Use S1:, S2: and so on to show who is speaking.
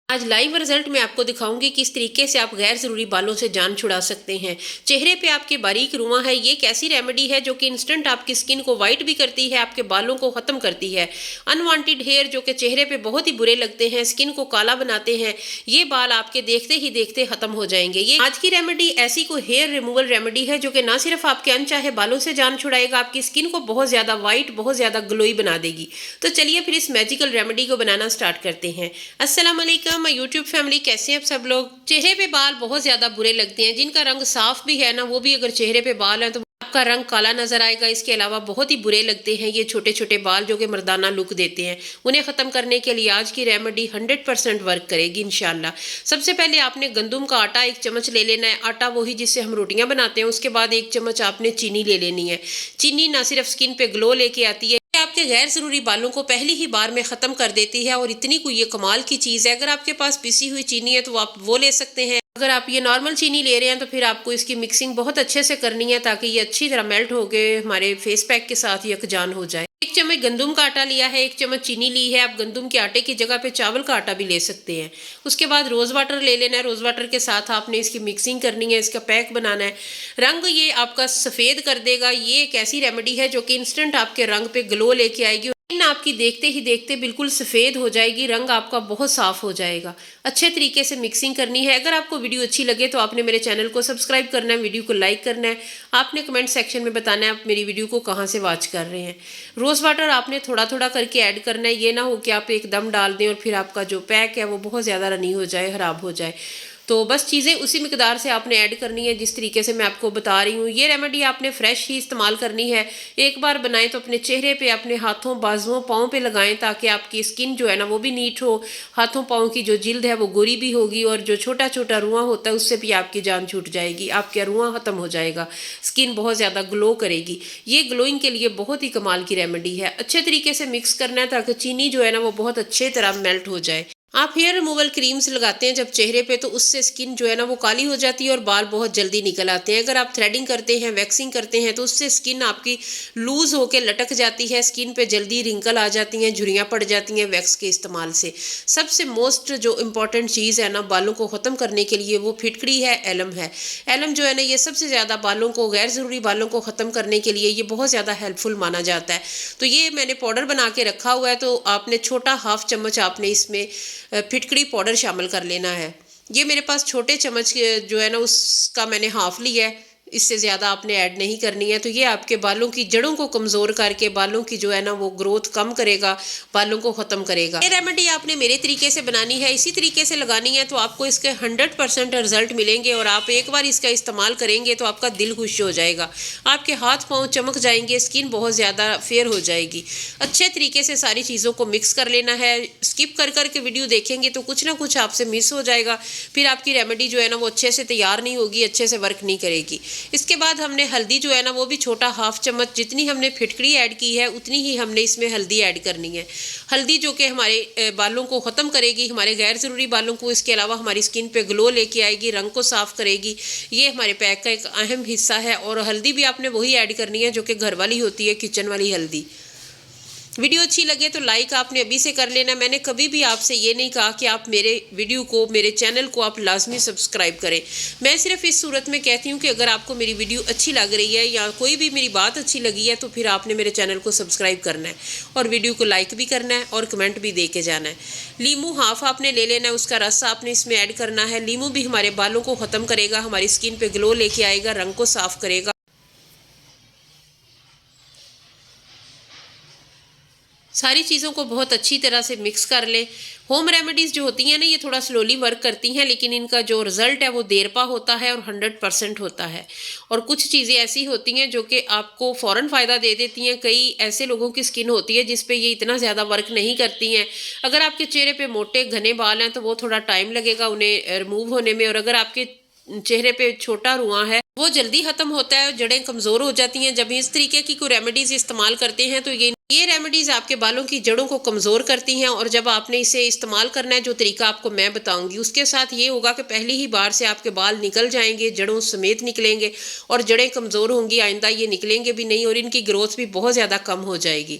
S1: आज live result में आपको दिखाऊंगी किस तरीके से आप गैर ज़रूरी बालों से जान छुड़ा सकते हैं। चेहरे पे आपके बारीक रुआं है, ये एक ऐसी रेमेडी है जो कि इंस्टेंट आपकी स्किन को वाइट भी करती है, आपके बालों को ख़त्म करती है। अनवांटेड हेयर जो कि चेहरे पे बहुत ही बुरे लगते हैं, स्किन को काला बनाते हैं, ये बाल आपके देखते ही देखते ख़त्म हो जाएंगे। ये आज की रेमेडी ऐसी कोई हेयर रिमूवल रेमेडी है जो कि ना सिर्फ आपके अनचाहे बालों से जान छुड़ाएगा, आपकी स्किन को बहुत ज़्यादा वाइट, बहुत ज़्यादा ग्लोई बना देगी। तो चलिए फिर इस मैजिकल रेमेडी को बनाना स्टार्ट करते हैं। अस्सलाम वालेकुम माय यूट्यूब फैमिली, कैसे हैं आप सब लोग। चेहरे पे बाल बहुत ज़्यादा बुरे लगते हैं, जिनका रंग साफ भी है ना, वो भी अगर चेहरे पे बाल है तो आपका रंग काला नजर आएगा। इसके अलावा बहुत ही बुरे लगते हैं ये छोटे छोटे बाल जो कि मर्दाना लुक देते हैं। उन्हें ख़त्म करने के लिए आज की रेमेडी 100% वर्क करेगी इंशाल्लाह। सबसे पहले आपने गंदम का आटा 1 चम्मच ले लेना है। आटा वही जिससे हम रोटियां बनाते हैं। उसके बाद 1 चम्मच आपने चीनी ले लेनी है। चीनी ना सिर्फ स्किन पे ग्लो लेके आती है, आपके गैर ज़रूरी बालों को पहली ही बार में ख़त्म कर देती है। और इतनी कोई ये कमाल की चीज़ है, अगर आपके पास पिसी हुई चीनी है तो आप वो ले सकते हैं। अगर आप ये नॉर्मल चीनी ले रहे हैं तो फिर आपको इसकी मिक्सिंग बहुत अच्छे से करनी है ताकि ये अच्छी तरह मेल्ट हो के हमारे फेस पैक के साथ यकजान हो जाए। 1 चम्मच गंदम का आटा लिया है, 1 चम्मच चीनी ली है। आप गंदम के आटे की जगह पे चावल का आटा भी ले सकते हैं। उसके बाद रोज़ वाटर ले लेना है। रोज़ वाटर के साथ आपने इसकी मिक्सिंग करनी है, इसका पैक बनाना है। रंग ये आपका सफ़ेद कर देगा। ये एक ऐसी रेमेडी है जो कि इंस्टेंट आपके रंग पे ग्लो लेके आएगी। स्किन आपकी देखते ही देखते बिल्कुल सफ़ेद हो जाएगी, रंग आपका बहुत साफ हो जाएगा। अच्छे तरीके से मिक्सिंग करनी है। अगर आपको वीडियो अच्छी लगे तो आपने मेरे चैनल को सब्सक्राइब करना है, वीडियो को लाइक करना है। आपने कमेंट सेक्शन में बताना है आप मेरी वीडियो को कहाँ से वॉच कर रहे हैं। रोज़ वाटर आपने थोड़ा थोड़ा करके ऐड करना है। ये ना हो कि आप एकदम डाल दें और फिर आपका जो पैक है वो बहुत ज़्यादा रनी हो जाए, ख़राब हो जाए। तो बस चीज़ें उसी मिकदार से आपने ऐड करनी है जिस तरीके से मैं आपको बता रही हूँ। ये रेमेडी आपने फ्रेश ही इस्तेमाल करनी है। एक बार बनाएं तो अपने चेहरे पे, अपने हाथों, बाजुओं, पाँव पे लगाएं ताकि आपकी स्किन जो है ना वो भी नीट हो। हाथों पाँव की जो जिल्द है वो गोरी भी होगी और जो छोटा छोटा रुआं होता है उससे भी आपकी जान छूट जाएगी। आपका रुआं ख़त्म हो जाएगा, स्किन बहुत ज़्यादा ग्लो करेगी। ये ग्लोइंग के लिए बहुत ही कमाल की रेमेडी है। अच्छे तरीके से मिक्स करना है ताकि चीनी जो है ना वो बहुत अच्छे तरह मेल्ट हो जाए। आप हेयर रिमूवल क्रीम्स लगाते हैं जब चेहरे पे तो उससे स्किन जो है ना वो काली हो जाती है और बाल बहुत जल्दी निकल आते हैं। अगर आप थ्रेडिंग करते हैं, वैक्सिंग करते हैं तो उससे स्किन आपकी लूज होकर लटक जाती है, स्किन पे जल्दी रिंकल आ जाती हैं, झुर्रियाँ पड़ जाती हैं वैक्स के इस्तेमाल से। सबसे मोस्ट जो इम्पॉर्टेंट चीज़ है ना बालों को ख़त्म करने के लिए वो फिटकड़ी है, एलम है। एलम जो है ना ये सबसे ज़्यादा बालों को, गैर ज़रूरी बालों को ख़त्म करने के लिए ये बहुत ज़्यादा हेल्पफुल माना जाता है। तो ये मैंने पाउडर बना के रखा हुआ है। तो आपने छोटा हाफ चम्मच आपने इसमें फिटकड़ी पाउडर शामिल कर लेना है। ये मेरे पास छोटे चम्मच जो है ना उसका मैंने हाफ लिया है, इससे ज़्यादा आपने ऐड नहीं करनी है। तो ये आपके बालों की जड़ों को कमज़ोर करके बालों की जो है ना वो ग्रोथ कम करेगा, बालों को ख़त्म करेगा। ये रेमेडी आपने मेरे तरीके से बनानी है, इसी तरीके से लगानी है तो आपको इसके 100% रिजल्ट मिलेंगे। और आप एक बार इसका इस्तेमाल करेंगे तो आपका दिल खुश हो जाएगा, आपके हाथ पाँव चमक जाएंगे, स्किन बहुत ज़्यादा फेयर हो जाएगी। अच्छे तरीके से सारी चीज़ों को मिक्स कर लेना है। स्किप कर कर के वीडियो देखेंगे तो कुछ ना कुछ आपसे मिस हो जाएगा, फिर आपकी रेमेडी जो है ना वो अच्छे से तैयार नहीं होगी, अच्छे से वर्क नहीं करेगी। इसके बाद हमने हल्दी जो है ना वो भी छोटा हाफ चम्मच, जितनी हमने फिटकड़ी ऐड की है उतनी ही हमने इसमें हल्दी ऐड करनी है। हल्दी जो कि हमारे बालों को ख़त्म करेगी, हमारे गैर ज़रूरी बालों को, इसके अलावा हमारी स्किन पे ग्लो लेके आएगी, रंग को साफ़ करेगी। ये हमारे पैक का एक अहम हिस्सा है। और हल्दी भी आपने वही ऐड करनी है जो कि घर वाली होती है, किचन वाली हल्दी। वीडियो अच्छी लगे तो लाइक आपने अभी से कर लेना। मैंने कभी भी आपसे ये नहीं कहा कि आप मेरे वीडियो को, मेरे चैनल को आप लाजमी सब्सक्राइब करें। मैं सिर्फ इस सूरत में कहती हूँ कि अगर आपको मेरी वीडियो अच्छी लग रही है या कोई भी मेरी बात अच्छी लगी है तो फिर आपने मेरे चैनल को सब्सक्राइब करना है और वीडियो को लाइक भी करना है और कमेंट भी दे के जाना है। लीमू हाफ आपने ले लेना है, उसका रस आपने इसमें ऐड करना है। लीमू भी हमारे बालों को ख़त्म करेगा, हमारी स्किन पर ग्लो लेके आएगा, रंग को साफ़ करेगा। सारी चीज़ों को बहुत अच्छी तरह से मिक्स कर लें। होम रेमेडीज़ जो होती हैं ना ये थोड़ा स्लोली वर्क करती हैं, लेकिन इनका जो रिज़ल्ट है वो देर पा होता है और 100% होता है। और कुछ चीज़ें ऐसी होती हैं जो कि आपको फ़ौरन फ़ायदा दे देती हैं। कई ऐसे लोगों की स्किन होती है जिस पे ये इतना ज़्यादा वर्क नहीं करती हैं। अगर आपके चेहरे पे मोटे घने बाल हैं तो वो थोड़ा टाइम लगेगा उन्हें रिमूव होने में। और अगर आपके चेहरे पे छोटा रुआं है वो जल्दी ख़त्म होता है, जड़ें कमज़ोर हो जाती हैं। जब इस तरीके की कोई रेमेडीज़ इस्तेमाल करते हैं तो ये रेमेडीज़ आपके बालों की जड़ों को कमज़ोर करती हैं। और जब आपने इसे इस्तेमाल करना है जो तरीका आपको मैं बताऊंगी, उसके साथ ये होगा कि पहली ही बार से आपके बाल निकल जाएंगे, जड़ों समेत निकलेंगे और जड़ें कमज़ोर होंगी, आइंदा ये निकलेंगे भी नहीं और इनकी ग्रोथ भी बहुत ज़्यादा कम हो जाएगी।